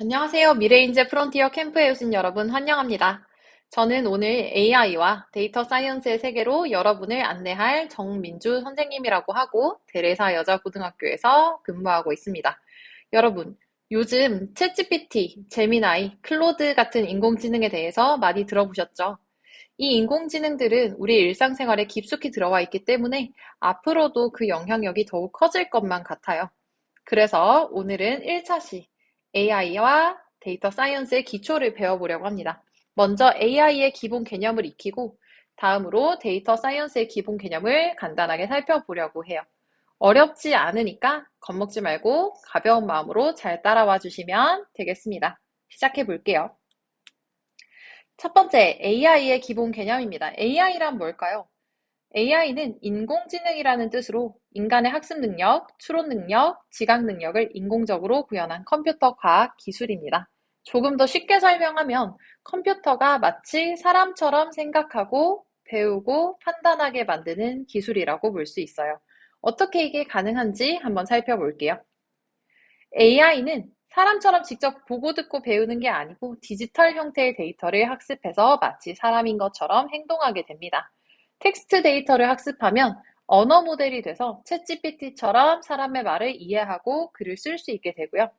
안녕하세요. 미래인재 프론티어 캠프에 오신 여러분 환영합니다. 저는 오늘 AI와 데이터 사이언스의 세계로 여러분을 안내할 정민주 선생님이라고 하고 테레사 여자고등학교에서 근무하고 있습니다. 여러분, 요즘 챗GPT, 제미나이, 클로드 같은 인공지능에 대해서 많이 들어보셨죠? 이 인공지능들은 우리 일상생활에 깊숙이 들어와 있기 때문에 앞으로도 그 영향력이 더욱 커질 것만 같아요. 그래서 오늘은 1차시 AI와 데이터 사이언스의 기초를 배워보려고 합니다. 먼저 AI의 기본 개념을 익히고 다음으로 데이터 사이언스의 기본 개념을 간단하게 살펴보려고 해요. 어렵지 않으니까 겁먹지 말고 가벼운 마음으로 잘 따라와 주시면 되겠습니다. 시작해 볼게요. 첫 번째, AI의 기본 개념입니다. AI란 뭘까요? AI는 인공지능이라는 뜻으로 인간의 학습 능력, 추론 능력, 지각 능력을 인공적으로 구현한 컴퓨터 과학 기술입니다. 조금 더 쉽게 설명하면 컴퓨터가 마치 사람처럼 생각하고 배우고 판단하게 만드는 기술이라고 볼 수 있어요. 어떻게 이게 가능한지 한번 살펴볼게요. AI는 사람처럼 직접 보고 듣고 배우는 게 아니고 디지털 형태의 데이터를 학습해서 마치 사람인 것처럼 행동하게 됩니다. 텍스트 데이터를 학습하면 언어 모델이 돼서 챗GPT처럼 사람의 말을 이해하고 글을 쓸 수 있게 되고요.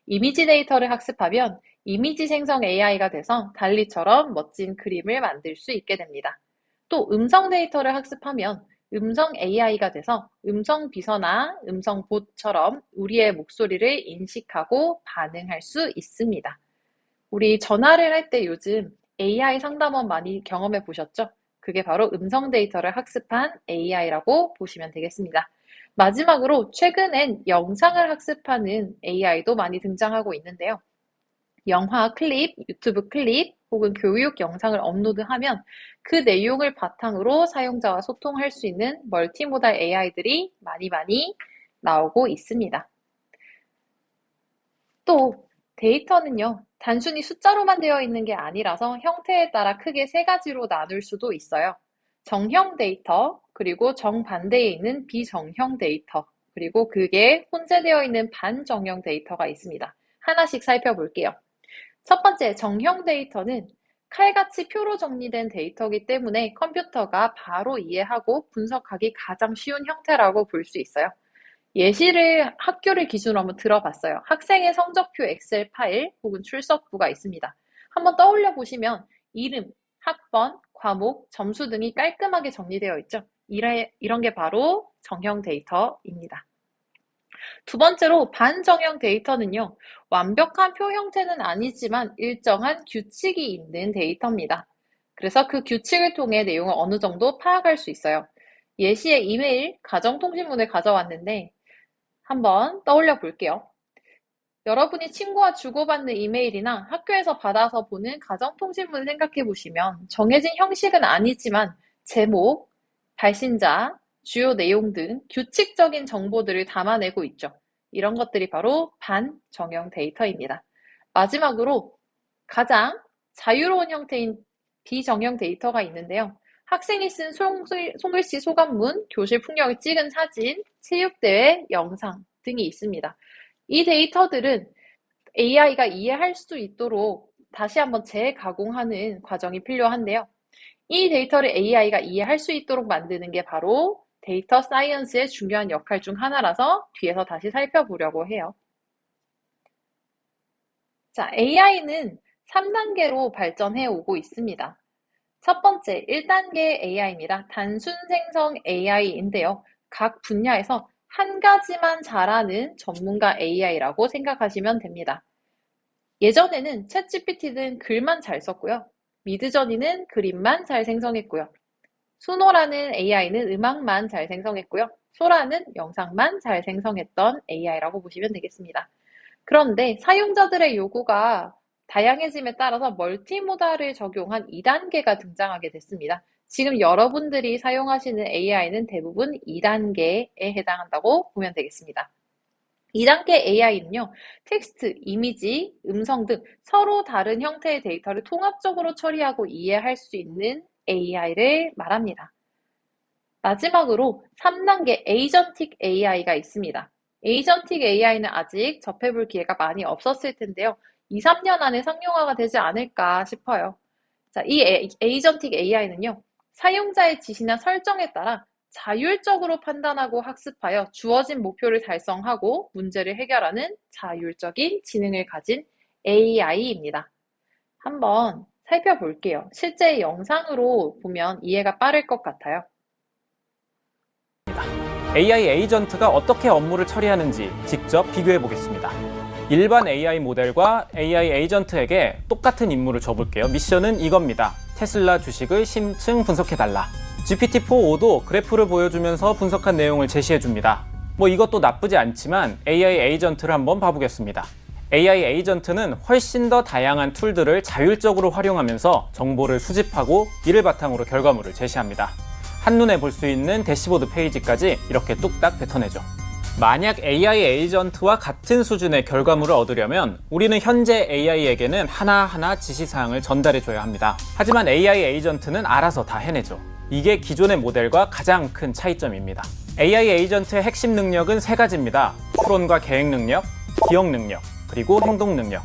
이미지 데이터를 학습하면 이미지 생성 AI가 돼서 달리처럼 멋진 그림을 만들 수 있게 됩니다. 또 음성 데이터를 학습하면 음성 AI가 돼서 음성 비서나 음성 봇처럼 우리의 목소리를 인식하고 반응할 수 있습니다. 우리 전화를 할 때 요즘 AI 상담원 많이 경험해 보셨죠? 그게 바로 음성 데이터를 학습한 AI라고 보시면 되겠습니다. 마지막으로 최근엔 영상을 학습하는 AI도 많이 등장하고 있는데요. 영화 클립, 유튜브 클립 혹은 교육 영상을 업로드하면 그 내용을 바탕으로 사용자와 소통할 수 있는 멀티모달 AI들이 많이 나오고 있습니다. 또 데이터는요, 단순히 숫자로만 되어 있는 게 아니라서 형태에 따라 크게 세 가지로 나눌 수도 있어요. 정형 데이터, 그리고 정반대에 있는 비정형 데이터, 그리고 그게 혼재되어 있는 반정형 데이터가 있습니다. 하나씩 살펴볼게요. 첫 번째, 정형 데이터는 칼같이 표로 정리된 데이터이기 때문에 컴퓨터가 바로 이해하고 분석하기 가장 쉬운 형태라고 볼 수 있어요. 예시를 학교를 기준으로 한번 들어봤어요. 학생의 성적표 엑셀 파일 혹은 출석부가 있습니다. 한번 떠올려 보시면 이름, 학번, 과목, 점수 등이 깔끔하게 정리되어 있죠. 이런 게 바로 정형 데이터입니다. 두 번째로 반정형 데이터는요. 완벽한 표 형태는 아니지만 일정한 규칙이 있는 데이터입니다. 그래서 그 규칙을 통해 내용을 어느 정도 파악할 수 있어요. 예시에 이메일, 가정통신문을 가져왔는데 한번 떠올려 볼게요. 여러분이 친구와 주고받는 이메일이나 학교에서 받아서 보는 가정통신문을 생각해 보시면 정해진 형식은 아니지만 제목, 발신자, 주요 내용 등 규칙적인 정보들을 담아내고 있죠. 이런 것들이 바로 반정형 데이터입니다. 마지막으로 가장 자유로운 형태인 비정형 데이터가 있는데요. 학생이 쓴 송글씨 소감문, 교실 풍경을 찍은 사진, 체육대회 영상 등이 있습니다. 이 데이터들은 AI가 이해할 수 있도록 다시 한번 재가공하는 과정이 필요한데요. 이 데이터를 AI가 이해할 수 있도록 만드는 게 바로 데이터 사이언스의 중요한 역할 중 하나라서 뒤에서 다시 살펴보려고 해요. 자, AI는 3단계로 발전해 오고 있습니다. 첫 번째, 1단계 AI입니다. 단순 생성 AI인데요. 각 분야에서 한 가지만 잘하는 전문가 AI라고 생각하시면 됩니다. 예전에는 챗GPT는 글만 잘 썼고요. 미드저니는 그림만 잘 생성했고요. 수노라는 AI는 음악만 잘 생성했고요. 소라는 영상만 잘 생성했던 AI라고 보시면 되겠습니다. 그런데 사용자들의 요구가 다양해짐에 따라서 멀티모달을 적용한 2단계가 등장하게 됐습니다. 지금 여러분들이 사용하시는 AI는 대부분 2단계에 해당한다고 보면 되겠습니다. 2단계 AI는요, 텍스트, 이미지, 음성 등 서로 다른 형태의 데이터를 통합적으로 처리하고 이해할 수 있는 AI를 말합니다. 마지막으로 3단계 에이전틱 AI가 있습니다. 에이전틱 AI는 아직 접해볼 기회가 많이 없었을 텐데요. 2, 3년 안에 상용화가 되지 않을까 싶어요. 자, 이 에이전틱 AI는요, 사용자의 지시나 설정에 따라 자율적으로 판단하고 학습하여 주어진 목표를 달성하고 문제를 해결하는 자율적인 지능을 가진 AI입니다. 한번 살펴볼게요. 실제 영상으로 보면 이해가 빠를 것 같아요. AI 에이전트가 어떻게 업무를 처리하는지 직접 비교해 보겠습니다. 일반 AI 모델과 AI 에이전트에게 똑같은 임무를 줘볼게요. 미션은 이겁니다. 테슬라 주식을 심층 분석해달라. GPT-4.5도 그래프를 보여주면서 분석한 내용을 제시해줍니다. 이것도 나쁘지 않지만 AI 에이전트를 한번 봐보겠습니다. AI 에이전트는 훨씬 더 다양한 툴들을 자율적으로 활용하면서 정보를 수집하고 이를 바탕으로 결과물을 제시합니다. 한눈에 볼 수 있는 대시보드 페이지까지 이렇게 뚝딱 뱉어내죠. 만약 AI 에이전트와 같은 수준의 결과물을 얻으려면 우리는 현재 AI에게는 하나하나 지시사항을 전달해줘야 합니다. 하지만 AI 에이전트는 알아서 다 해내죠. 이게 기존의 모델과 가장 큰 차이점입니다. AI 에이전트의 핵심 능력은 세 가지입니다. 추론과 계획 능력, 기억 능력, 그리고 행동 능력.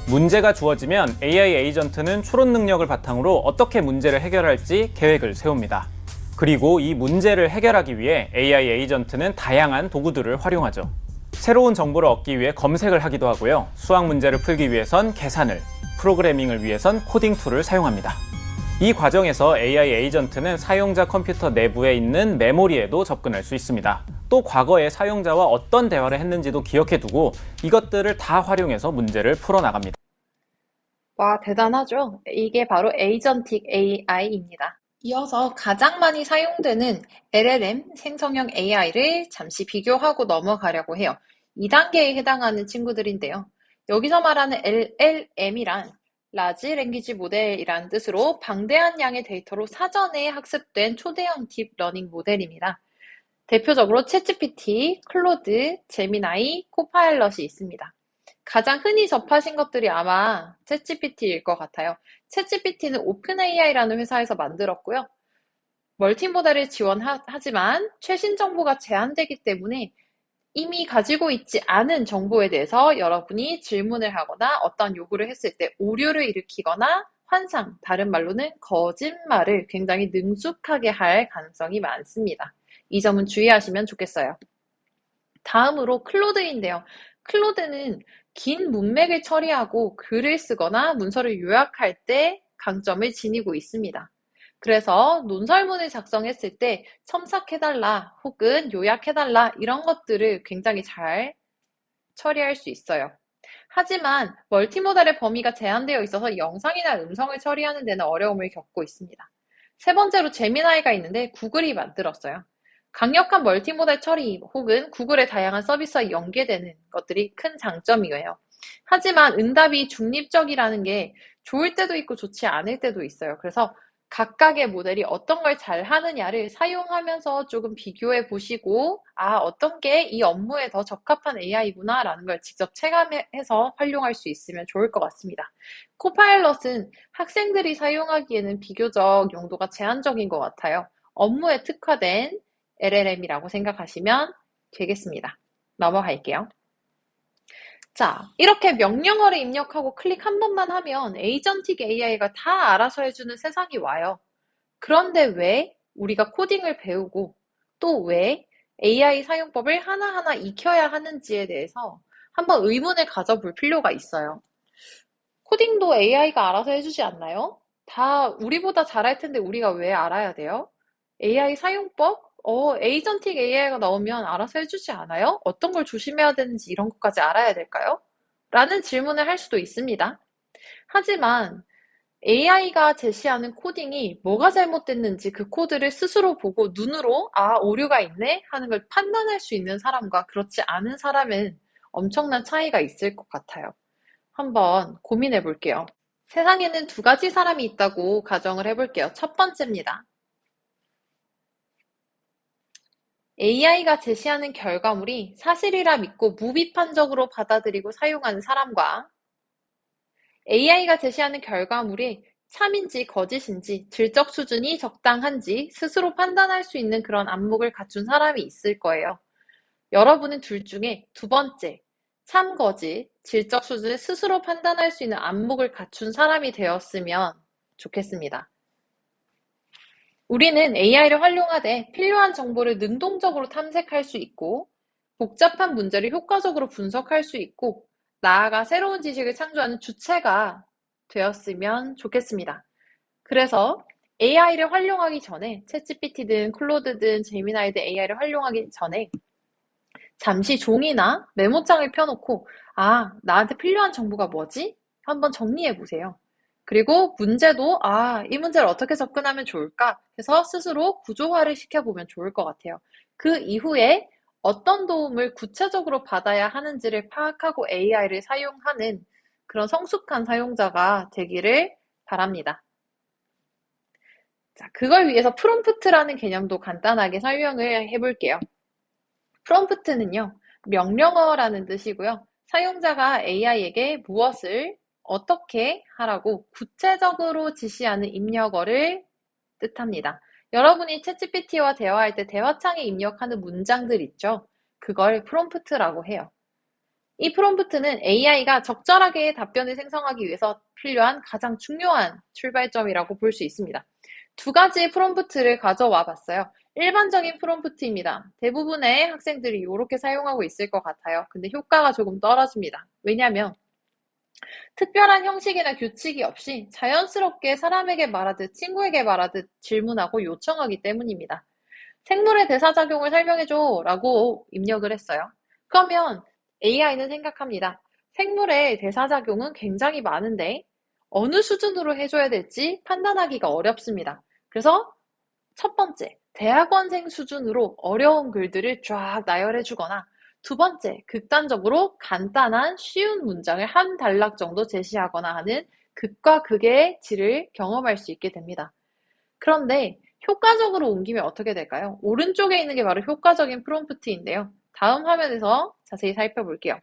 문제가 주어지면 AI 에이전트는 추론 능력을 바탕으로 어떻게 문제를 해결할지 계획을 세웁니다. 그리고 이 문제를 해결하기 위해 AI 에이전트는 다양한 도구들을 활용하죠. 새로운 정보를 얻기 위해 검색을 하기도 하고요. 수학 문제를 풀기 위해선 계산을, 프로그래밍을 위해선 코딩 툴을 사용합니다. 이 과정에서 AI 에이전트는 사용자 컴퓨터 내부에 있는 메모리에도 접근할 수 있습니다. 또 과거에 사용자와 어떤 대화를 했는지도 기억해두고 이것들을 다 활용해서 문제를 풀어나갑니다. 와, 대단하죠? 이게 바로 에이전틱 AI입니다. 이어서 가장 많이 사용되는 LLM 생성형 AI를 잠시 비교하고 넘어가려고 해요. 2단계에 해당하는 친구들인데요. 여기서 말하는 LLM이란 라지 랭귀지 모델이란 뜻으로 방대한 양의 데이터로 사전에 학습된 초대형 딥러닝 모델입니다. 대표적으로 챗GPT, 클로드, 제미나이, 코파일럿이 있습니다. 가장 흔히 접하신 것들이 아마 챗GPT일 것 같아요. 챗GPT는 오픈AI라는 회사에서 만들었고요. 멀티모델을 지원하지만 최신 정보가 제한되기 때문에 이미 가지고 있지 않은 정보에 대해서 여러분이 질문을 하거나 어떤 요구를 했을 때 오류를 일으키거나 환상, 다른 말로는 거짓말을 굉장히 능숙하게 할 가능성이 많습니다. 이 점은 주의하시면 좋겠어요. 다음으로 클로드인데요. 클로드는 긴 문맥을 처리하고 글을 쓰거나 문서를 요약할 때 강점을 지니고 있습니다. 그래서 논설문을 작성했을 때 첨삭해달라 혹은 요약해달라 이런 것들을 굉장히 잘 처리할 수 있어요. 하지만 멀티모달의 범위가 제한되어 있어서 영상이나 음성을 처리하는 데는 어려움을 겪고 있습니다. 세 번째로 제미나이가 있는데 구글이 만들었어요. 강력한 멀티모달 처리 혹은 구글의 다양한 서비스와 연계되는 것들이 큰 장점이에요. 하지만 응답이 중립적이라는 게 좋을 때도 있고 좋지 않을 때도 있어요. 그래서 각각의 모델이 어떤 걸 잘 하느냐를 사용하면서 조금 비교해 보시고, 어떤 게 이 업무에 더 적합한 AI구나 라는 걸 직접 체감해서 활용할 수 있으면 좋을 것 같습니다. 코파일럿은 학생들이 사용하기에는 비교적 용도가 제한적인 것 같아요. 업무에 특화된 LLM이라고 생각하시면 되겠습니다. 넘어갈게요. 자, 이렇게 명령어를 입력하고 클릭 한 번만 하면 에이전틱 AI가 다 알아서 해주는 세상이 와요. 그런데 왜 우리가 코딩을 배우고 또 왜 AI 사용법을 하나하나 익혀야 하는지에 대해서 한번 의문을 가져볼 필요가 있어요. 코딩도 AI가 알아서 해주지 않나요? 다 우리보다 잘할 텐데 우리가 왜 알아야 돼요? AI 사용법? 에이전틱 AI가 나오면 알아서 해주지 않아요? 어떤 걸 조심해야 되는지 이런 것까지 알아야 될까요? 라는 질문을 할 수도 있습니다. 하지만 AI가 제시하는 코딩이 뭐가 잘못됐는지 그 코드를 스스로 보고 눈으로 오류가 있네 하는 걸 판단할 수 있는 사람과 그렇지 않은 사람은 엄청난 차이가 있을 것 같아요. 한번 고민해 볼게요. 세상에는 두 가지 사람이 있다고 가정을 해볼게요. 첫 번째입니다. AI가 제시하는 결과물이 사실이라 믿고 무비판적으로 받아들이고 사용하는 사람과 AI가 제시하는 결과물이 참인지 거짓인지 질적 수준이 적당한지 스스로 판단할 수 있는 그런 안목을 갖춘 사람이 있을 거예요. 여러분은 둘 중에 두 번째, 참거짓, 질적 수준을 스스로 판단할 수 있는 안목을 갖춘 사람이 되었으면 좋겠습니다. 우리는 AI를 활용하되 필요한 정보를 능동적으로 탐색할 수 있고, 복잡한 문제를 효과적으로 분석할 수 있고, 나아가 새로운 지식을 창조하는 주체가 되었으면 좋겠습니다. 그래서 AI를 활용하기 전에, 챗GPT든 클로드든 제미나이든 AI를 활용하기 전에 잠시 종이나 메모장을 펴놓고, 아, 나한테 필요한 정보가 뭐지? 한번 정리해 보세요. 그리고 문제도, 아, 이 문제를 어떻게 접근하면 좋을까? 해서 스스로 구조화를 시켜보면 좋을 것 같아요. 그 이후에 어떤 도움을 구체적으로 받아야 하는지를 파악하고 AI를 사용하는 그런 성숙한 사용자가 되기를 바랍니다. 자, 그걸 위해서 프롬프트라는 개념도 간단하게 설명을 해볼게요. 프롬프트는요, 명령어라는 뜻이고요. 사용자가 AI에게 무엇을 어떻게 하라고 구체적으로 지시하는 입력어를 뜻합니다. 여러분이 챗GPT와 대화할 때 대화창에 입력하는 문장들 있죠? 그걸 프롬프트라고 해요. 이 프롬프트는 AI가 적절하게 답변을 생성하기 위해서 필요한 가장 중요한 출발점이라고 볼 수 있습니다. 두 가지의 프롬프트를 가져와 봤어요. 일반적인 프롬프트입니다. 대부분의 학생들이 이렇게 사용하고 있을 것 같아요. 근데 효과가 조금 떨어집니다. 왜냐하면 특별한 형식이나 규칙이 없이 자연스럽게 사람에게 말하듯 친구에게 말하듯 질문하고 요청하기 때문입니다. 생물의 대사작용을 설명해줘 라고 입력을 했어요. 그러면 AI는 생각합니다. 생물의 대사작용은 굉장히 많은데 어느 수준으로 해줘야 될지 판단하기가 어렵습니다. 그래서 첫 번째, 대학원생 수준으로 어려운 글들을 쫙 나열해주거나 두 번째, 극단적으로 간단한 쉬운 문장을 한 단락 정도 제시하거나 하는 극과 극의 질을 경험할 수 있게 됩니다. 그런데 효과적으로 옮기면 어떻게 될까요? 오른쪽에 있는 게 바로 효과적인 프롬프트인데요. 다음 화면에서 자세히 살펴볼게요.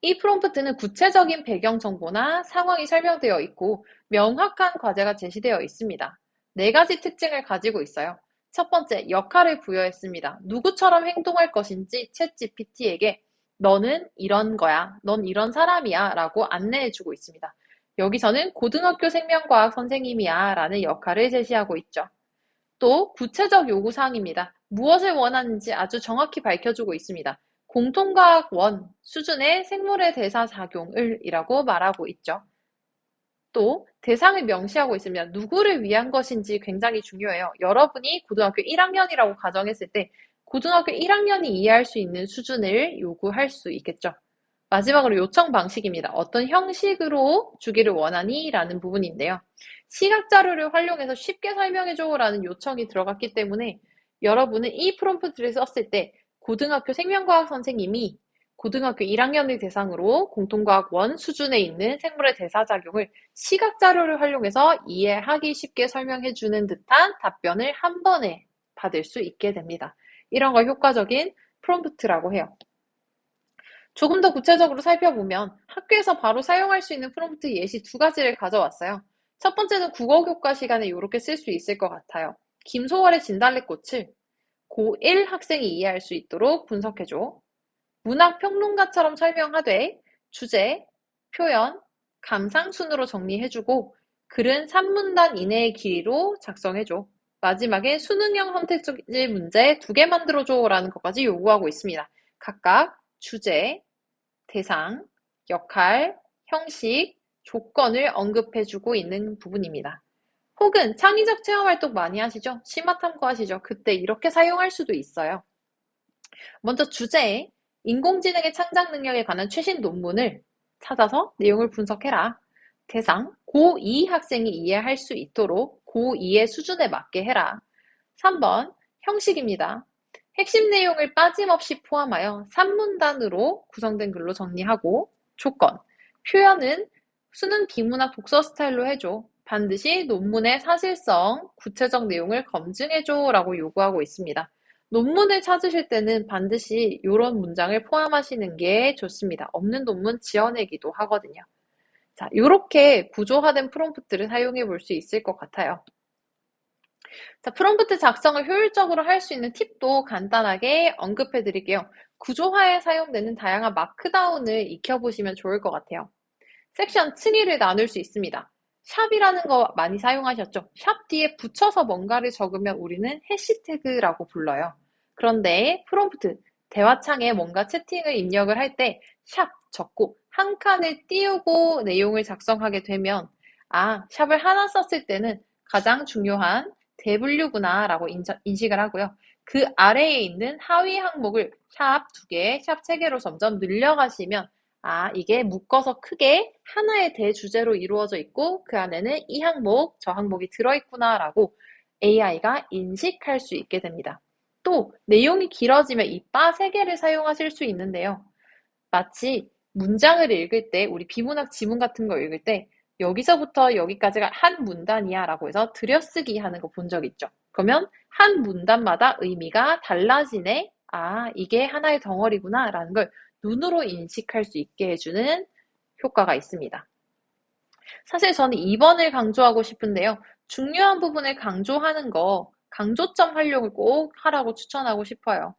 이 프롬프트는 구체적인 배경 정보나 상황이 설명되어 있고 명확한 과제가 제시되어 있습니다. 네 가지 특징을 가지고 있어요. 첫 번째, 역할을 부여했습니다. 누구처럼 행동할 것인지 챗GPT에게 너는 이런 거야, 넌 이런 사람이야 라고 안내해주고 있습니다. 여기서는 고등학교 생명과학 선생님이야 라는 역할을 제시하고 있죠. 또 구체적 요구사항입니다. 무엇을 원하는지 아주 정확히 밝혀주고 있습니다. 공통과학 원 수준의 생물의 대사작용을 이라고 말하고 있죠. 또 대상을 명시하고 있습니다. 누구를 위한 것인지 굉장히 중요해요. 여러분이 고등학교 1학년이라고 가정했을 때 고등학교 1학년이 이해할 수 있는 수준을 요구할 수 있겠죠. 마지막으로 요청 방식입니다. 어떤 형식으로 주기를 원하니? 라는 부분인데요. 시각 자료를 활용해서 쉽게 설명해줘 라는 요청이 들어갔기 때문에 여러분은 이 프롬프트를 썼을 때 고등학교 생명과학 선생님이 고등학교 1학년을 대상으로 공통과학 원 수준에 있는 생물의 대사작용을 시각 자료를 활용해서 이해하기 쉽게 설명해주는 듯한 답변을 한 번에 받을 수 있게 됩니다. 이런 걸 효과적인 프롬프트라고 해요. 조금 더 구체적으로 살펴보면 학교에서 바로 사용할 수 있는 프롬프트 예시 두 가지를 가져왔어요. 첫 번째는 국어 교과 시간에 이렇게 쓸 수 있을 것 같아요. 김소월의 진달래꽃을 고1 학생이 이해할 수 있도록 분석해줘. 문학평론가처럼 설명하되 주제, 표현, 감상 순으로 정리해주고 글은 3문단 이내의 길이로 작성해줘. 마지막에 수능형 선택지 문제 2개 만들어줘 라는 것까지 요구하고 있습니다. 각각 주제, 대상, 역할, 형식, 조건을 언급해주고 있는 부분입니다. 혹은 창의적 체험활동 많이 하시죠? 심화 탐구하시죠? 그때 이렇게 사용할 수도 있어요. 먼저 주제, 인공지능의 창작 능력에 관한 최신 논문을 찾아서 내용을 분석해라. 대상, 고2 학생이 이해할 수 있도록 고2의 수준에 맞게 해라. 3번, 형식입니다. 핵심 내용을 빠짐없이 포함하여 3문단으로 구성된 글로 정리하고 조건, 표현은 수능 비문학 독서 스타일로 해줘. 반드시 논문의 사실성, 구체적 내용을 검증해줘 라고 요구하고 있습니다. 논문을 찾으실 때는 반드시 이런 문장을 포함하시는 게 좋습니다. 없는 논문 지어내기도 하거든요. 자, 이렇게 구조화된 프롬프트를 사용해 볼 수 있을 것 같아요. 자, 프롬프트 작성을 효율적으로 할 수 있는 팁도 간단하게 언급해 드릴게요. 구조화에 사용되는 다양한 마크다운을 익혀보시면 좋을 것 같아요. 섹션 층위를 나눌 수 있습니다. 샵이라는 거 많이 사용하셨죠? 샵 뒤에 붙여서 뭔가를 적으면 우리는 해시태그라고 불러요. 그런데 프롬프트, 대화창에 뭔가 채팅을 입력을 할 때 샵 적고 한 칸을 띄우고 내용을 작성하게 되면 샵을 하나 썼을 때는 가장 중요한 대분류구나 라고 인식을 하고요. 그 아래에 있는 하위 항목을 샵 2개, 샵 3개로 점점 늘려가시면 이게 묶어서 크게 하나의 대주제로 이루어져 있고 그 안에는 이 항목, 저 항목이 들어있구나라고 AI가 인식할 수 있게 됩니다. 또 내용이 길어지면 이 바 3개를 사용하실 수 있는데요. 마치 문장을 읽을 때 우리 비문학 지문 같은 거 읽을 때 여기서부터 여기까지가 한 문단이야 라고 해서 들여쓰기 하는 거 본 적 있죠. 그러면 한 문단마다 의미가 달라지네. 이게 하나의 덩어리구나 라는 걸 눈으로 인식할 수 있게 해주는 효과가 있습니다. 사실 저는 2번을 강조하고 싶은데요. 중요한 부분을 강조하는 거, 강조점 활용을 꼭 하라고 추천하고 싶어요.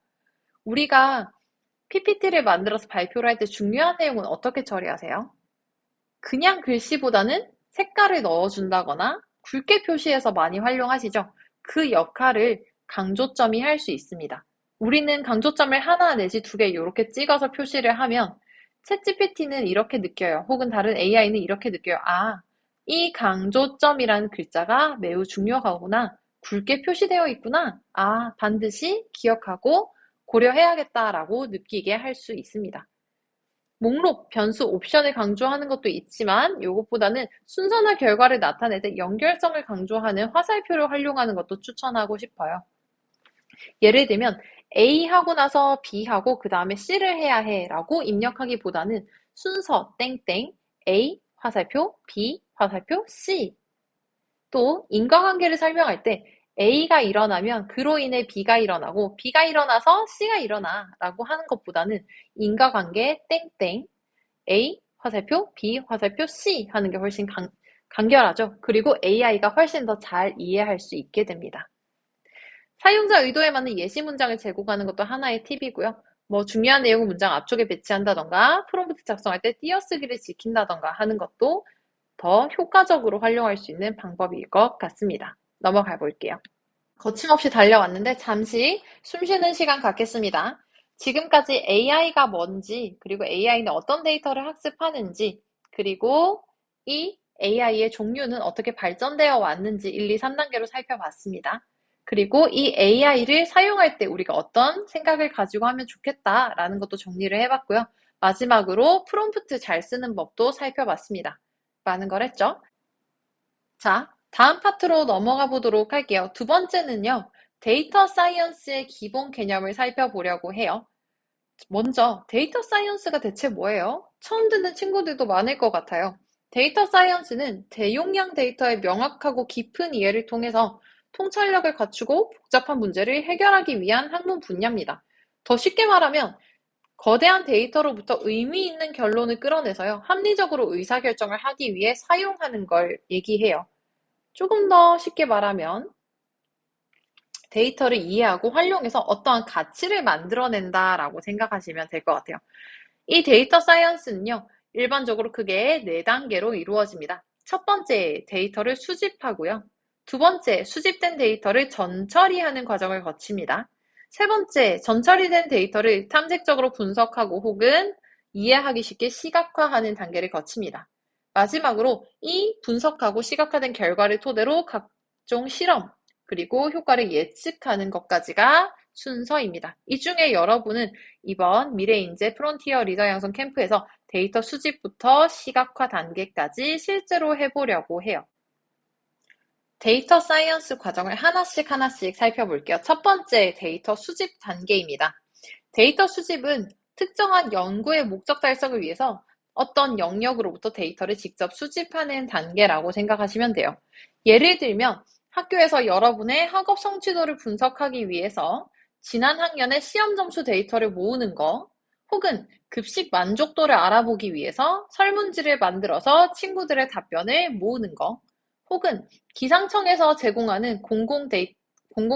우리가 PPT를 만들어서 발표를 할 때 중요한 내용은 어떻게 처리하세요? 그냥 글씨보다는 색깔을 넣어준다거나 굵게 표시해서 많이 활용하시죠? 그 역할을 강조점이 할 수 있습니다. 우리는 강조점을 하나 내지 2개 이렇게 찍어서 표시를 하면 챗GPT는 이렇게 느껴요. 혹은 다른 AI는 이렇게 느껴요. 이 강조점이라는 글자가 매우 중요하구나. 굵게 표시되어 있구나. 반드시 기억하고 고려해야겠다라고 느끼게 할 수 있습니다. 목록, 변수, 옵션을 강조하는 것도 있지만 이것보다는 순서나 결과를 나타낼 때 연결성을 강조하는 화살표를 활용하는 것도 추천하고 싶어요. 예를 들면 A 하고 나서 B 하고 그 다음에 C를 해야 해 라고 입력하기보다는 순서 땡땡 A 화살표 B 화살표 C. 또 인과관계를 설명할 때 A가 일어나면 그로 인해 B가 일어나고 B가 일어나서 C가 일어나 라고 하는 것보다는 인과관계 땡땡 A 화살표 B 화살표 C 하는 게 훨씬 간결하죠. 그리고 AI가 훨씬 더 잘 이해할 수 있게 됩니다. 사용자 의도에 맞는 예시 문장을 제공하는 것도 하나의 팁이고요. 중요한 내용을 문장 앞쪽에 배치한다던가 프롬프트 작성할 때 띄어쓰기를 지킨다던가 하는 것도 더 효과적으로 활용할 수 있는 방법일 것 같습니다. 넘어가 볼게요. 거침없이 달려왔는데 잠시 숨 쉬는 시간 갖겠습니다. 지금까지 AI가 뭔지, 그리고 AI는 어떤 데이터를 학습하는지, 그리고 이 AI의 종류는 어떻게 발전되어 왔는지 1, 2, 3단계로 살펴봤습니다. 그리고 이 AI를 사용할 때 우리가 어떤 생각을 가지고 하면 좋겠다라는 것도 정리를 해봤고요. 마지막으로 프롬프트 잘 쓰는 법도 살펴봤습니다. 많은 걸 했죠? 자, 다음 파트로 넘어가 보도록 할게요. 두 번째는요, 데이터 사이언스의 기본 개념을 살펴보려고 해요. 먼저, 데이터 사이언스가 대체 뭐예요? 처음 듣는 친구들도 많을 것 같아요. 데이터 사이언스는 대용량 데이터의 명확하고 깊은 이해를 통해서 통찰력을 갖추고 복잡한 문제를 해결하기 위한 학문 분야입니다. 더 쉽게 말하면 거대한 데이터로부터 의미 있는 결론을 끌어내서요, 합리적으로 의사결정을 하기 위해 사용하는 걸 얘기해요. 조금 더 쉽게 말하면 데이터를 이해하고 활용해서 어떠한 가치를 만들어낸다라고 생각하시면 될 것 같아요. 이 데이터 사이언스는요, 일반적으로 크게 4단계로 이루어집니다. 첫 번째, 데이터를 수집하고요. 두 번째, 수집된 데이터를 전처리하는 과정을 거칩니다. 세 번째, 전처리된 데이터를 탐색적으로 분석하고 혹은 이해하기 쉽게 시각화하는 단계를 거칩니다. 마지막으로 이 분석하고 시각화된 결과를 토대로 각종 실험, 그리고 효과를 예측하는 것까지가 순서입니다. 이 중에 여러분은 이번 미래인재 프론티어 리더 양성 캠프에서 데이터 수집부터 시각화 단계까지 실제로 해보려고 해요. 데이터 사이언스 과정을 하나씩 살펴볼게요. 첫 번째, 데이터 수집 단계입니다. 데이터 수집은 특정한 연구의 목적 달성을 위해서 어떤 영역으로부터 데이터를 직접 수집하는 단계라고 생각하시면 돼요. 예를 들면 학교에서 여러분의 학업 성취도를 분석하기 위해서 지난 학년의 시험 점수 데이터를 모으는 거, 혹은 급식 만족도를 알아보기 위해서 설문지를 만들어서 친구들의 답변을 모으는 거, 혹은 기상청에서 제공하는 공공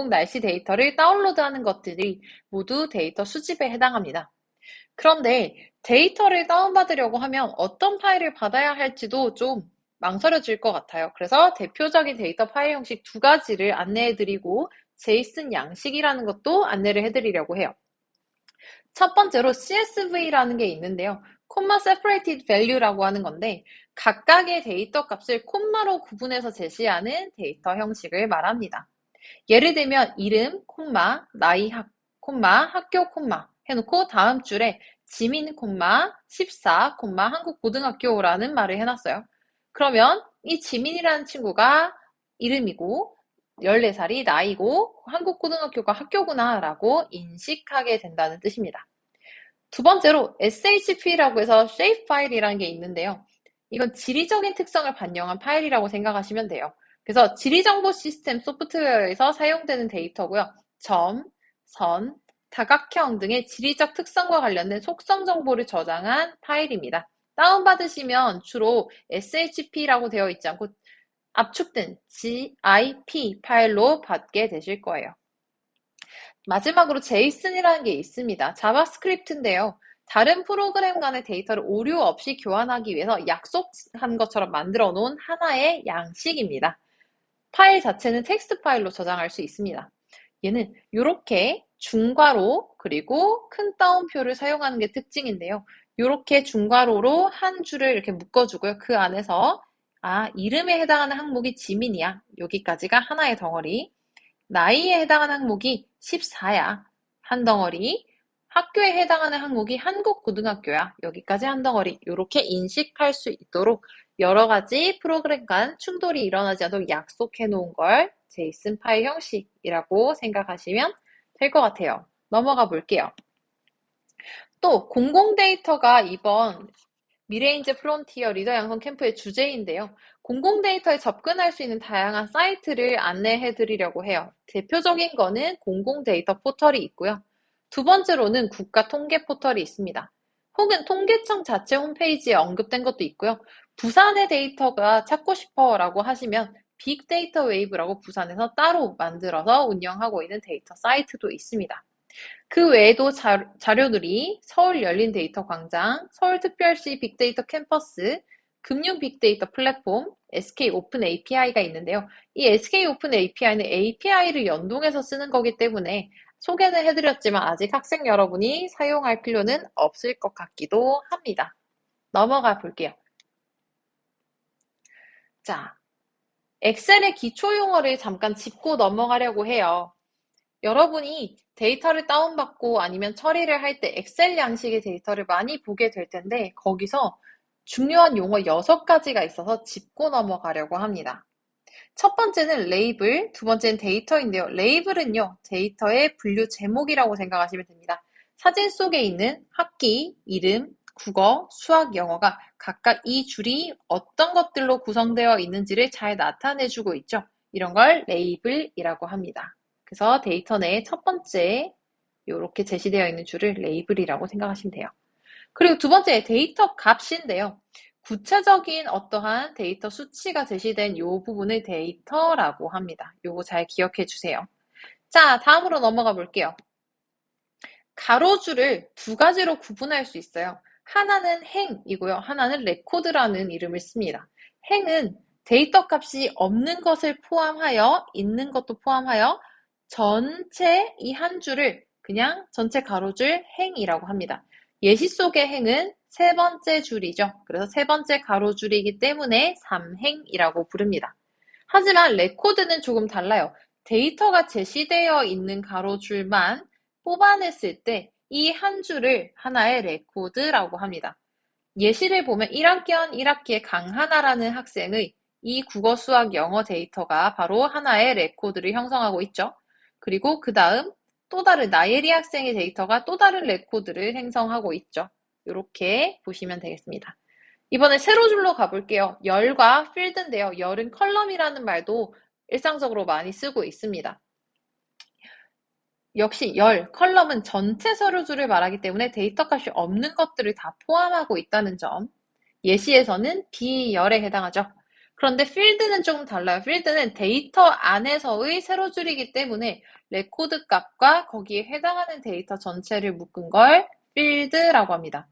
날씨 데이터를 다운로드하는 것들이 모두 데이터 수집에 해당합니다. 그런데 데이터를 다운받으려고 하면 어떤 파일을 받아야 할지도 좀 망설여질 것 같아요. 그래서 대표적인 데이터 파일 형식 두 가지를 안내해드리고 제이슨 양식이라는 것도 안내를 해드리려고 해요. 첫 번째로 CSV라는 게 있는데요. 콤마 separated value라고 하는 건데 각각의 데이터 값을 콤마로 구분해서 제시하는 데이터 형식을 말합니다. 예를 들면 이름, 콤마, 나이, 콤마, 학교, 콤마 해놓고 다음 줄에 지민, 콤마, 14, 콤마, 한국고등학교라는 말을 해놨어요. 그러면 이 지민이라는 친구가 이름이고 14살이 나이고 한국고등학교가 학교구나 라고 인식하게 된다는 뜻입니다. 두 번째로 SHP라고 해서 shape 파일이라는 게 있는데요. 이건 지리적인 특성을 반영한 파일이라고 생각하시면 돼요. 그래서 지리정보 시스템 소프트웨어에서 사용되는 데이터고요. 점, 선, 다각형 등의 지리적 특성과 관련된 속성 정보를 저장한 파일입니다. 다운받으시면 주로 SHP라고 되어 있지 않고 압축된 GIP 파일로 받게 되실 거예요. 마지막으로 제이슨이라는 게 있습니다. 자바스크립트인데요. 다른 프로그램 간의 데이터를 오류 없이 교환하기 위해서 약속한 것처럼 만들어 놓은 하나의 양식입니다. 파일 자체는 텍스트 파일로 저장할 수 있습니다. 얘는 이렇게 중괄호 그리고 큰 따옴표를 사용하는 게 특징인데요. 이렇게 중괄호로 한 줄을 이렇게 묶어주고요. 그 안에서 이름에 해당하는 항목이 지민이야. 여기까지가 하나의 덩어리. 나이에 해당하는 항목이 14야. 한 덩어리. 학교에 해당하는 항목이 한국고등학교야. 여기까지 한 덩어리. 이렇게 인식할 수 있도록 여러 가지 프로그램 간 충돌이 일어나지 않도록 약속해 놓은 걸 제이슨 파일 형식이라고 생각하시면 될 것 같아요. 넘어가 볼게요. 또 공공 데이터가 이번 미래인재 프론티어 리더 양성 캠프의 주제인데요. 공공 데이터에 접근할 수 있는 다양한 사이트를 안내해 드리려고 해요. 대표적인 거는 공공 데이터 포털이 있고요. 두 번째로는 국가 통계 포털이 있습니다. 혹은 통계청 자체 홈페이지에 언급된 것도 있고요. 부산의 데이터가 찾고 싶어라고 하시면 빅데이터 웨이브라고 부산에서 따로 만들어서 운영하고 있는 데이터 사이트도 있습니다. 그 외에도 자료들이 서울 열린 데이터 광장, 서울특별시 빅데이터 캠퍼스, 금융 빅데이터 플랫폼, SK 오픈 API가 있는데요. 이 SK 오픈 API는 API를 연동해서 쓰는 거기 때문에 소개는 해드렸지만 아직 학생 여러분이 사용할 필요는 없을 것 같기도 합니다. 넘어가 볼게요. 자, 엑셀의 기초 용어를 잠깐 짚고 넘어가려고 해요. 여러분이 데이터를 다운받고 아니면 처리를 할 때 엑셀 양식의 데이터를 많이 보게 될 텐데 거기서 중요한 용어 6가지가 있어서 짚고 넘어가려고 합니다. 첫 번째는 레이블, 두 번째는 데이터인데요. 레이블은요, 데이터의 분류 제목이라고 생각하시면 됩니다. 사진 속에 있는 학기, 이름, 국어, 수학, 영어가 각각 이 줄이 어떤 것들로 구성되어 있는지를 잘 나타내주고 있죠. 이런 걸 레이블이라고 합니다. 그래서 데이터 내에 첫 번째 이렇게 제시되어 있는 줄을 레이블이라고 생각하시면 돼요. 그리고 두 번째 데이터 값인데요. 구체적인 어떠한 데이터 수치가 제시된 이 부분을 데이터라고 합니다. 요거 잘 기억해 주세요. 자, 다음으로 넘어가 볼게요. 가로줄을 두 가지로 구분할 수 있어요. 하나는 행이고요. 하나는 레코드라는 이름을 씁니다. 행은 데이터 값이 없는 것을 포함하여 있는 것도 포함하여 전체 이 한 줄을 그냥 전체 가로줄 행이라고 합니다. 예시 속의 행은 세 번째 줄이죠. 그래서 세 번째 가로줄이기 때문에 3행이라고 부릅니다. 하지만 레코드는 조금 달라요. 데이터가 제시되어 있는 가로줄만 뽑아냈을 때 이 한 줄을 하나의 레코드라고 합니다. 예시를 보면 1학년 1학기의 강하나라는 학생의 이 국어, 수학, 영어 데이터가 바로 하나의 레코드를 형성하고 있죠. 그리고 그 다음 또 다른 나예리 학생의 데이터가 또 다른 레코드를 생성하고 있죠. 이렇게 보시면 되겠습니다. 이번에 세로 줄로 가볼게요. 열과 필드인데요. 열은 컬럼이라는 말도 일상적으로 많이 쓰고 있습니다. 역시 열, 컬럼은 전체 세로줄을 말하기 때문에 데이터 값이 없는 것들을 다 포함하고 있다는 점. 예시에서는 비열에 해당하죠. 그런데 필드는 조금 달라요. 필드는 데이터 안에서의 세로줄이기 때문에 레코드 값과 거기에 해당하는 데이터 전체를 묶은 걸 필드라고 합니다.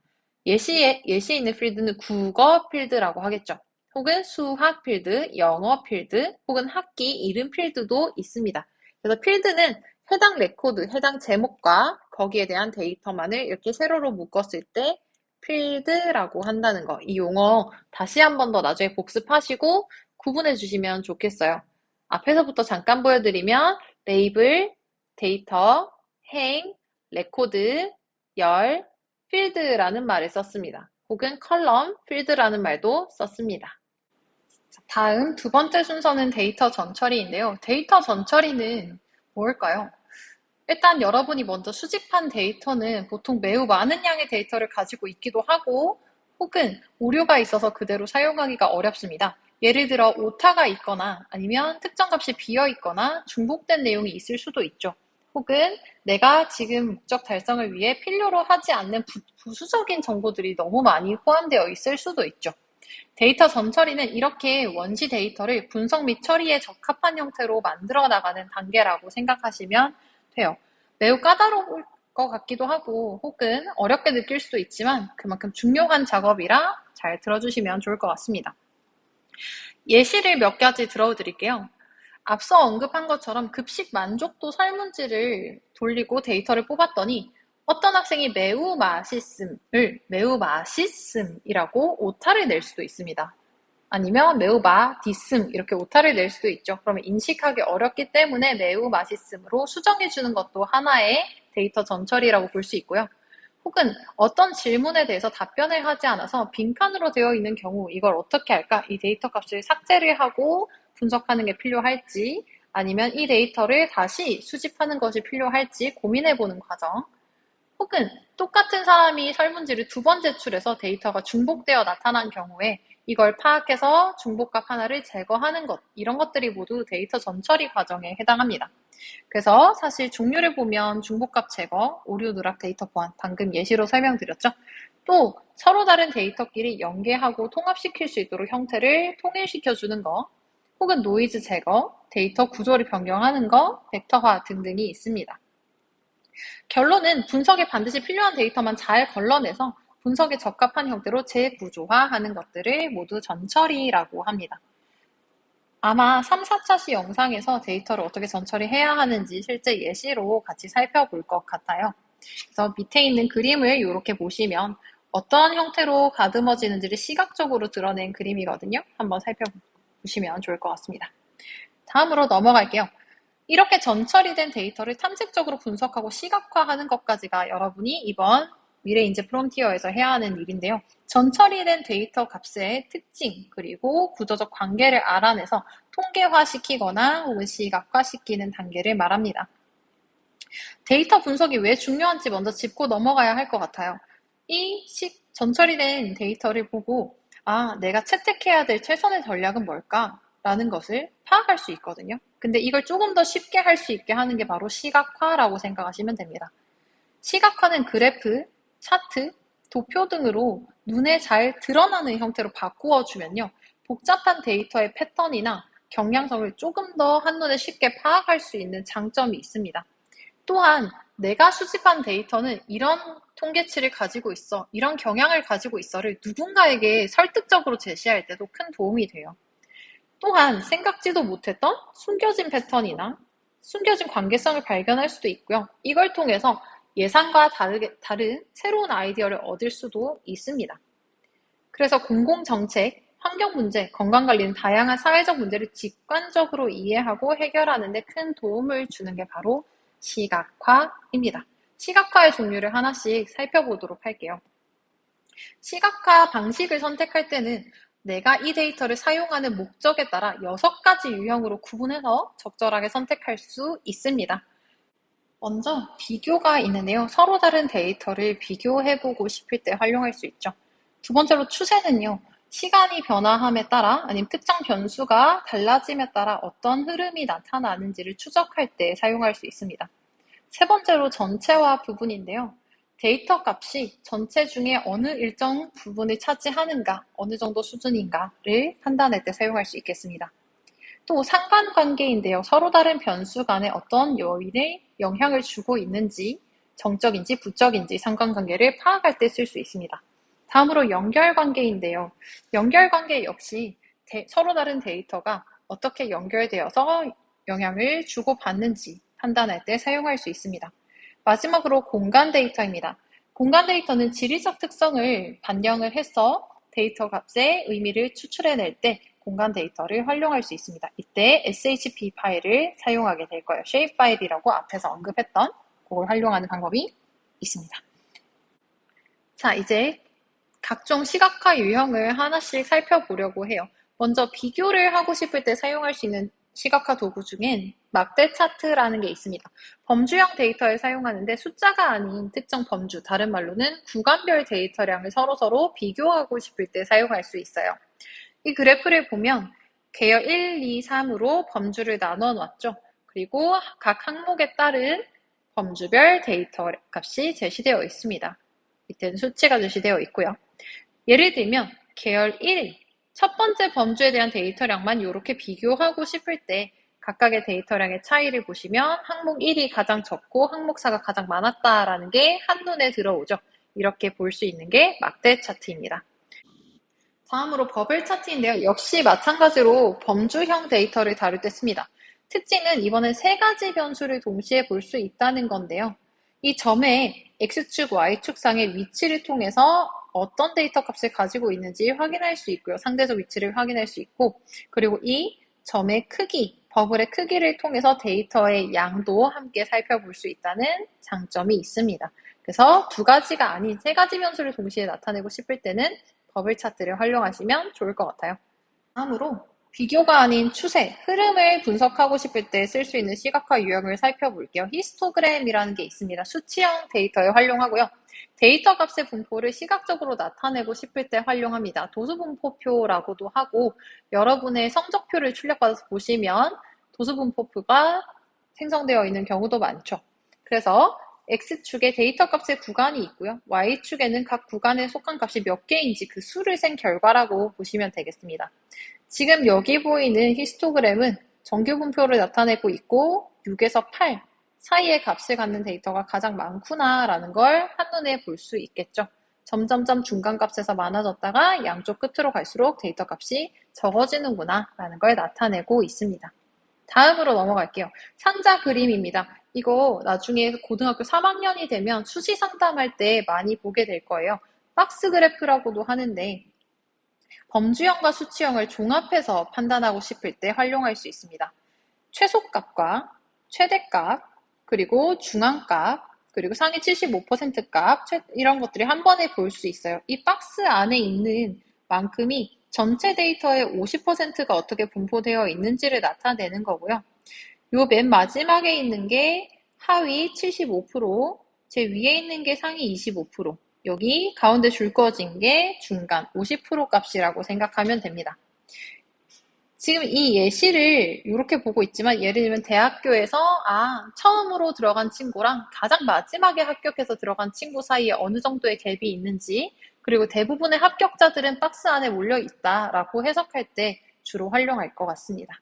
예시에 있는 필드는 국어 필드라고 하겠죠. 혹은 수학 필드, 영어 필드, 혹은 학기 이름 필드도 있습니다. 그래서 필드는 해당 레코드, 해당 제목과 거기에 대한 데이터만을 이렇게 세로로 묶었을 때 필드라고 한다는 거. 이 용어 다시 한 번 더 나중에 복습하시고 구분해 주시면 좋겠어요. 앞에서부터 잠깐 보여드리면 레이블, 데이터, 행, 레코드, 열, 필드라는 말을 썼습니다. 혹은 컬럼, 필드라는 말도 썼습니다. 다음 두 번째 순서는 데이터 전처리인데요. 데이터 전처리는 뭘까요? 일단 여러분이 먼저 수집한 데이터는 보통 매우 많은 양의 데이터를 가지고 있기도 하고 혹은 오류가 있어서 그대로 사용하기가 어렵습니다. 예를 들어 오타가 있거나 아니면 특정 값이 비어 있거나 중복된 내용이 있을 수도 있죠. 혹은 내가 지금 목적 달성을 위해 필요로 하지 않는 부수적인 정보들이 너무 많이 포함되어 있을 수도 있죠. 데이터 전처리는 이렇게 원시 데이터를 분석 및 처리에 적합한 형태로 만들어 나가는 단계라고 생각하시면 돼요. 매우 까다로울 것 같기도 하고 혹은 어렵게 느낄 수도 있지만 그만큼 중요한 작업이라 잘 들어주시면 좋을 것 같습니다. 예시를 몇 가지 들어드릴게요. 앞서 언급한 것처럼 급식 만족도 설문지를 돌리고 데이터를 뽑았더니 어떤 학생이 매우 맛있음이라고 오타를 낼 수도 있습니다. 아니면 매우 맛있음 이렇게 오타를 낼 수도 있죠. 그러면 인식하기 어렵기 때문에 매우 맛있음으로 수정해 주는 것도 하나의 데이터 전처리라고 볼 수 있고요. 혹은 어떤 질문에 대해서 답변을 하지 않아서 빈칸으로 되어 있는 경우 이걸 어떻게 할까? 이 데이터 값을 삭제를 하고 분석하는 게 필요할지 아니면 이 데이터를 다시 수집하는 것이 필요할지 고민해보는 과정. 혹은 똑같은 사람이 설문지를 두 번 제출해서 데이터가 중복되어 나타난 경우에 이걸 파악해서 중복값 하나를 제거하는 것, 이런 것들이 모두 데이터 전처리 과정에 해당합니다. 그래서 사실 종류를 보면 중복값 제거, 오류 누락 데이터 보안, 방금 예시로 설명드렸죠. 또 서로 다른 데이터끼리 연계하고 통합시킬 수 있도록 형태를 통일시켜주는 거, 혹은 노이즈 제거, 데이터 구조를 변경하는 거, 벡터화 등등이 있습니다. 결론은 분석에 반드시 필요한 데이터만 잘 걸러내서 분석에 적합한 형태로 재구조화하는 것들을 모두 전처리라고 합니다. 아마 3, 4차시 영상에서 데이터를 어떻게 전처리해야 하는지 실제 예시로 같이 살펴볼 것 같아요. 그래서 밑에 있는 그림을 이렇게 보시면 어떤 형태로 가듬어지는지를 시각적으로 드러낸 그림이거든요. 한번 살펴보시면 좋을 것 같습니다. 다음으로 넘어갈게요. 이렇게 전처리된 데이터를 탐색적으로 분석하고 시각화하는 것까지가 여러분이 이번 미래인재 프론티어에서 해야 하는 일인데요. 전처리된 데이터 값의 특징 그리고 구조적 관계를 알아내서 통계화시키거나 혹은 시각화시키는 단계를 말합니다. 데이터 분석이 왜 중요한지 먼저 짚고 넘어가야 할 것 같아요. 이 전처리된 데이터를 보고 내가 채택해야 될 최선의 전략은 뭘까? 라는 것을 파악할 수 있거든요. 근데 이걸 조금 더 쉽게 할 수 있게 하는 게 바로 시각화라고 생각하시면 됩니다. 시각화는 그래프, 차트, 도표 등으로 눈에 잘 드러나는 형태로 바꾸어 주면요. 복잡한 데이터의 패턴이나 경향성을 조금 더 한눈에 쉽게 파악할 수 있는 장점이 있습니다. 또한 내가 수집한 데이터는 이런 통계치를 가지고 있어, 이런 경향을 가지고 있어를 누군가에게 설득적으로 제시할 때도 큰 도움이 돼요. 또한 생각지도 못했던 숨겨진 패턴이나 숨겨진 관계성을 발견할 수도 있고요. 이걸 통해서 예상과 다른 새로운 아이디어를 얻을 수도 있습니다. 그래서 공공정책, 환경문제, 건강관리는 다양한 사회적 문제를 직관적으로 이해하고 해결하는 데 큰 도움을 주는 게 바로 시각화입니다. 시각화의 종류를 하나씩 살펴보도록 할게요. 시각화 방식을 선택할 때는 내가 이 데이터를 사용하는 목적에 따라 6가지 유형으로 구분해서 적절하게 선택할 수 있습니다. 먼저 비교가 있는데요. 서로 다른 데이터를 비교해보고 싶을 때 활용할 수 있죠. 두 번째로 추세는요. 시간이 변화함에 따라 아니면 특정 변수가 달라짐에 따라 어떤 흐름이 나타나는지를 추적할 때 사용할 수 있습니다. 세 번째로 전체화 부분인데요. 데이터 값이 전체 중에 어느 일정 부분을 차지하는가, 어느 정도 수준인가를 판단할 때 사용할 수 있겠습니다. 또 상관관계인데요. 서로 다른 변수 간에 어떤 요인에 영향을 주고 있는지 정적인지 부적인지 상관관계를 파악할 때 쓸 수 있습니다. 다음으로 연결관계인데요. 연결관계 역시 서로 다른 데이터가 어떻게 연결되어서 영향을 주고받는지 판단할 때 사용할 수 있습니다. 마지막으로 공간 데이터입니다. 공간 데이터는 지리적 특성을 반영을 해서 데이터 값의 의미를 추출해낼 때 공간 데이터를 활용할 수 있습니다. 이때 SHP 파일을 사용하게 될 거예요. shape 파일이라고 앞에서 언급했던 그걸 활용하는 방법이 있습니다. 자, 이제 각종 시각화 유형을 하나씩 살펴보려고 해요. 먼저 비교를 하고 싶을 때 사용할 수 있는 시각화 도구 중엔 막대 차트라는 게 있습니다. 범주형 데이터에 사용하는데 숫자가 아닌 특정 범주, 다른 말로는 구간별 데이터량을 서로서로 비교하고 싶을 때 사용할 수 있어요. 이 그래프를 보면 계열 1, 2, 3으로 범주를 나눠 놨죠. 그리고 각 항목에 따른 범주별 데이터 값이 제시되어 있습니다. 밑에는 수치가 제시되어 있고요. 예를 들면 계열 1, 첫 번째 범주에 대한 데이터량만 이렇게 비교하고 싶을 때 각각의 데이터량의 차이를 보시면 항목 1이 가장 적고 항목 4가 가장 많았다라는 게 한눈에 들어오죠. 이렇게 볼 수 있는 게 막대 차트입니다. 다음으로 버블 차트인데요. 역시 마찬가지로 범주형 데이터를 다룰 때 씁니다. 특징은 이번엔 세 가지 변수를 동시에 볼 수 있다는 건데요. 이 점의 X축, Y축 상의 위치를 통해서 어떤 데이터 값을 가지고 있는지 확인할 수 있고요. 상대적 위치를 확인할 수 있고, 그리고 이 점의 크기, 버블의 크기를 통해서 데이터의 양도 함께 살펴볼 수 있다는 장점이 있습니다. 그래서 두 가지가 아닌 세 가지 변수를 동시에 나타내고 싶을 때는 버블 차트를 활용하시면 좋을 것 같아요. 다음으로 비교가 아닌 추세, 흐름을 분석하고 싶을 때 쓸 수 있는 시각화 유형을 살펴볼게요. 히스토그램이라는 게 있습니다. 수치형 데이터에 활용하고요. 데이터 값의 분포를 시각적으로 나타내고 싶을 때 활용합니다. 도수분포표라고도 하고 여러분의 성적표를 출력받아서 보시면 도수분포표가 생성되어 있는 경우도 많죠. 그래서 X축에 데이터 값의 구간이 있고요. Y축에는 각 구간에 속한 값이 몇 개인지 그 수를 센 결과라고 보시면 되겠습니다. 지금 여기 보이는 히스토그램은 정규 분표를 나타내고 있고 6에서 8 사이의 값을 갖는 데이터가 가장 많구나라는 걸 한눈에 볼 수 있겠죠. 점점점 중간값에서 많아졌다가 양쪽 끝으로 갈수록 데이터 값이 적어지는구나라는 걸 나타내고 있습니다. 다음으로 넘어갈게요. 상자 그림입니다. 이거 나중에 고등학교 3학년이 되면 수시 상담할 때 많이 보게 될 거예요. 박스 그래프라고도 하는데 범주형과 수치형을 종합해서 판단하고 싶을 때 활용할 수 있습니다. 최소값과 최대값, 그리고 중앙값, 그리고 상위 75% 값, 이런 것들이 한 번에 볼 수 있어요. 이 박스 안에 있는 만큼이 전체 데이터의 50%가 어떻게 분포되어 있는지를 나타내는 거고요. 요 맨 마지막에 있는 게 하위 75%, 제 위에 있는 게 상위 25%, 여기 가운데 줄 그어진 게 중간 50% 값이라고 생각하면 됩니다. 지금 이 예시를 이렇게 보고 있지만 예를 들면 대학교에서 처음으로 들어간 친구랑 가장 마지막에 합격해서 들어간 친구 사이에 어느 정도의 갭이 있는지 그리고 대부분의 합격자들은 박스 안에 몰려 있다라고 해석할 때 주로 활용할 것 같습니다.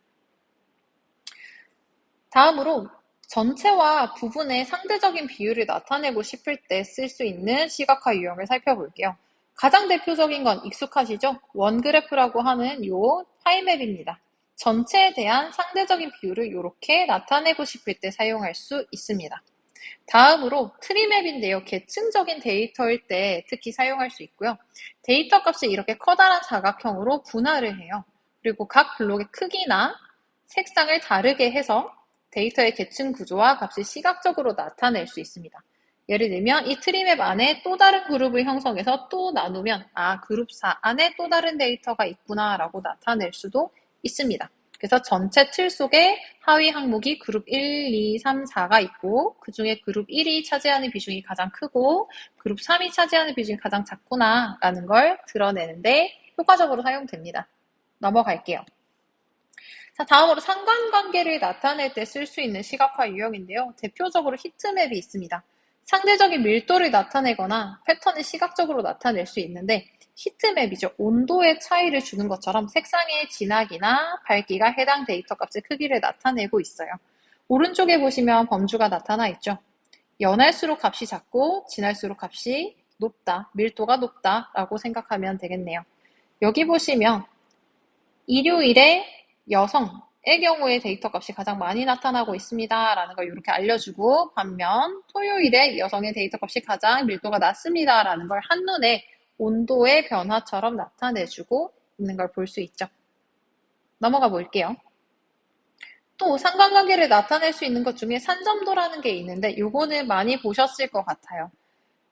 다음으로 전체와 부분의 상대적인 비율을 나타내고 싶을 때 쓸 수 있는 시각화 유형을 살펴볼게요. 가장 대표적인 건 익숙하시죠? 원그래프라고 하는 요 파이맵입니다. 전체에 대한 상대적인 비율을 이렇게 나타내고 싶을 때 사용할 수 있습니다. 다음으로 트리맵인데요. 계층적인 데이터일 때 특히 사용할 수 있고요. 데이터 값을 이렇게 커다란 사각형으로 분할을 해요. 그리고 각 블록의 크기나 색상을 다르게 해서 데이터의 계층 구조와 값을 시각적으로 나타낼 수 있습니다. 예를 들면 이 트리맵 안에 또 다른 그룹을 형성해서 또 나누면 그룹 4 안에 또 다른 데이터가 있구나 라고 나타낼 수도 있습니다. 그래서 전체 틀 속에 하위 항목이 그룹 1, 2, 3, 4가 있고 그 중에 그룹 1이 차지하는 비중이 가장 크고 그룹 3이 차지하는 비중이 가장 작구나 라는 걸 드러내는데 효과적으로 사용됩니다. 넘어갈게요. 자, 다음으로 상관관계를 나타낼 때 쓸 수 있는 시각화 유형인데요. 대표적으로 히트맵이 있습니다. 상대적인 밀도를 나타내거나 패턴을 시각적으로 나타낼 수 있는데 히트맵이죠. 온도의 차이를 주는 것처럼 색상의 진하기나 밝기가 해당 데이터 값의 크기를 나타내고 있어요. 오른쪽에 보시면 범주가 나타나 있죠. 연할수록 값이 작고 지날수록 값이 높다, 밀도가 높다라고 생각하면 되겠네요. 여기 보시면 일요일에 여성의 경우에 데이터 값이 가장 많이 나타나고 있습니다. 라는 걸 이렇게 알려주고, 반면 토요일에 여성의 데이터 값이 가장 밀도가 낮습니다. 라는 걸 한눈에 온도의 변화처럼 나타내주고 있는 걸 볼 수 있죠. 넘어가 볼게요. 또 상관관계를 나타낼 수 있는 것 중에 산점도라는 게 있는데 요거는 많이 보셨을 것 같아요.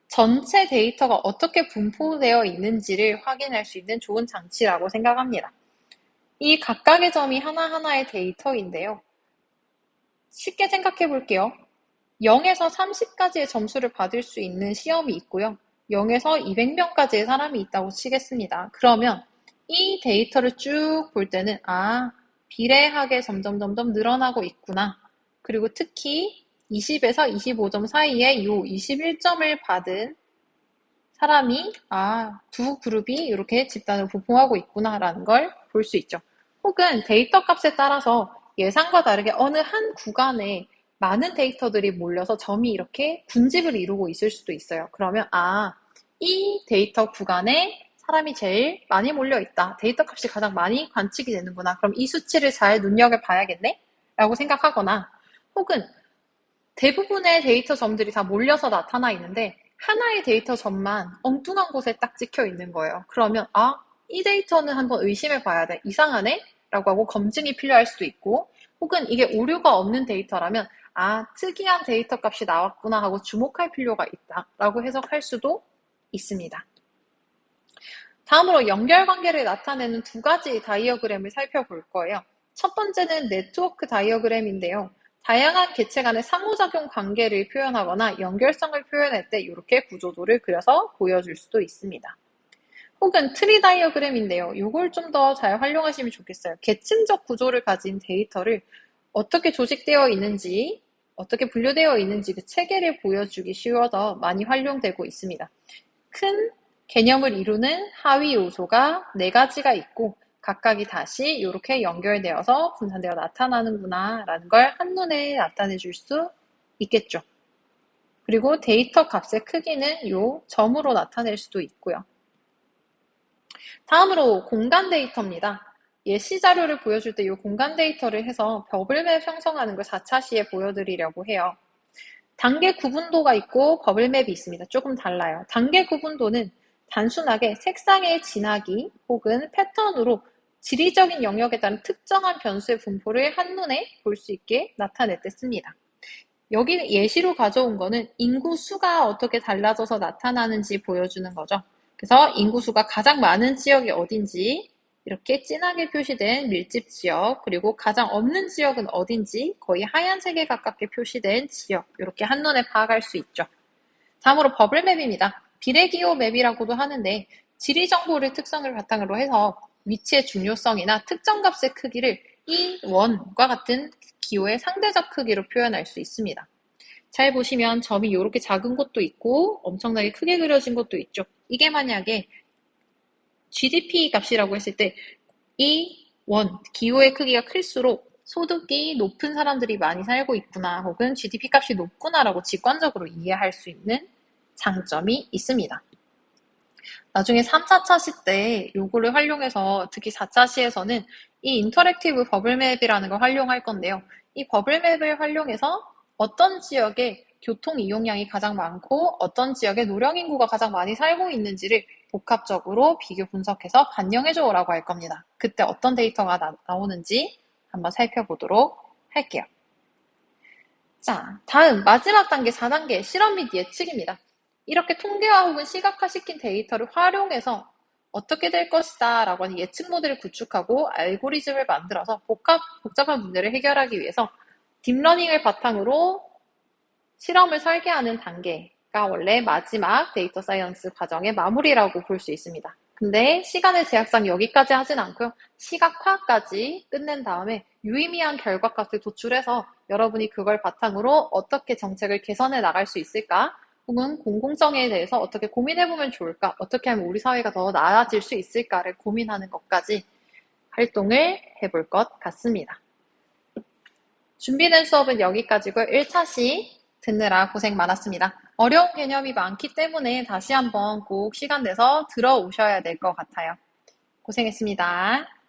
전체 데이터가 어떻게 분포되어 있는지를 확인할 수 있는 좋은 장치라고 생각합니다. 이 각각의 점이 하나하나의 데이터인데요. 쉽게 생각해 볼게요. 0에서 30까지의 점수를 받을 수 있는 시험이 있고요. 0에서 200명까지의 사람이 있다고 치겠습니다. 그러면 이 데이터를 쭉 볼 때는 비례하게 점점 늘어나고 있구나. 그리고 특히 20에서 25점 사이에 이 21점을 받은 사람이 두 그룹이 이렇게 집단으로 분포하고 있구나라는 걸 볼 수 있죠. 혹은 데이터 값에 따라서 예상과 다르게 어느 한 구간에 많은 데이터들이 몰려서 점이 이렇게 군집을 이루고 있을 수도 있어요. 그러면 이 데이터 구간에 사람이 제일 많이 몰려있다. 데이터 값이 가장 많이 관측이 되는구나. 그럼 이 수치를 잘 눈여겨봐야겠네? 라고 생각하거나 혹은 대부분의 데이터 점들이 다 몰려서 나타나 있는데 하나의 데이터 점만 엉뚱한 곳에 딱 찍혀 있는 거예요. 그러면 이 데이터는 한번 의심해 봐야 돼. 이상하네? 라고 하고 검증이 필요할 수도 있고 혹은 이게 오류가 없는 데이터라면 특이한 데이터 값이 나왔구나 하고 주목할 필요가 있다 라고 해석할 수도 있습니다. 다음으로 연결관계를 나타내는 두 가지 다이어그램을 살펴볼 거예요. 첫 번째는 네트워크 다이어그램인데요. 다양한 개체 간의 상호작용 관계를 표현하거나 연결성을 표현할 때 이렇게 구조도를 그려서 보여줄 수도 있습니다. 혹은 트리 다이어그램인데요. 이걸 좀 더 잘 활용하시면 좋겠어요. 계층적 구조를 가진 데이터를 어떻게 조직되어 있는지, 어떻게 분류되어 있는지 그 체계를 보여주기 쉬워서 많이 활용되고 있습니다. 큰 개념을 이루는 하위 요소가 4가지가 있고 각각이 다시 이렇게 연결되어서 분산되어 나타나는구나 라는 걸 한눈에 나타내 줄 수 있겠죠. 그리고 데이터 값의 크기는 이 점으로 나타낼 수도 있고요. 다음으로 공간 데이터입니다. 예시 자료를 보여줄 때 이 공간 데이터를 해서 버블맵 형성하는 걸 4차 시에 보여드리려고 해요. 단계 구분도가 있고 버블맵이 있습니다. 조금 달라요. 단계 구분도는 단순하게 색상의 진하기 혹은 패턴으로 지리적인 영역에 따른 특정한 변수의 분포를 한눈에 볼 수 있게 나타낼 때 씁니다. 여기 예시로 가져온 거는 인구 수가 어떻게 달라져서 나타나는지 보여주는 거죠. 그래서 인구 수가 가장 많은 지역이 어딘지 이렇게 진하게 표시된 밀집 지역 그리고 가장 없는 지역은 어딘지 거의 하얀색에 가깝게 표시된 지역 이렇게 한눈에 파악할 수 있죠. 다음으로 버블맵입니다. 비례기호 맵이라고도 하는데 지리정보를 특성을 바탕으로 해서 위치의 중요성이나 특정 값의 크기를 이 원과 같은 기호의 상대적 크기로 표현할 수 있습니다. 잘 보시면 점이 이렇게 작은 곳도 있고 엄청나게 크게 그려진 곳도 있죠. 이게 만약에 GDP 값이라고 했을 때 이 원, 기호의 크기가 클수록 소득이 높은 사람들이 많이 살고 있구나 혹은 GDP 값이 높구나라고 직관적으로 이해할 수 있는 장점이 있습니다. 나중에 3, 4차 시 때 요거를 활용해서 특히 4차 시에서는 이 인터랙티브 버블맵이라는 걸 활용할 건데요. 이 버블맵을 활용해서 어떤 지역에 교통 이용량이 가장 많고 어떤 지역에 노령 인구가 가장 많이 살고 있는지를 복합적으로 비교 분석해서 반영해줘 라고 할 겁니다. 그때 어떤 데이터가 나오는지 한번 살펴보도록 할게요. 자, 다음 마지막 단계 4단계 실험 및 예측입니다. 이렇게 통계화 혹은 시각화시킨 데이터를 활용해서 어떻게 될 것이다 라고 하는 예측 모델을 구축하고 알고리즘을 만들어서 복잡한 문제를 해결하기 위해서 딥러닝을 바탕으로 실험을 설계하는 단계가 원래 마지막 데이터 사이언스 과정의 마무리라고 볼 수 있습니다. 근데 시간의 제약상 여기까지 하진 않고요. 시각화까지 끝낸 다음에 유의미한 결과값을 도출해서 여러분이 그걸 바탕으로 어떻게 정책을 개선해 나갈 수 있을까? 혹은 공공성에 대해서 어떻게 고민해보면 좋을까? 어떻게 하면 우리 사회가 더 나아질 수 있을까를 고민하는 것까지 활동을 해볼 것 같습니다. 준비된 수업은 여기까지고 1차 시 듣느라 고생 많았습니다. 어려운 개념이 많기 때문에 다시 한번 꼭 시간 내서 들어오셔야 될 것 같아요. 고생했습니다.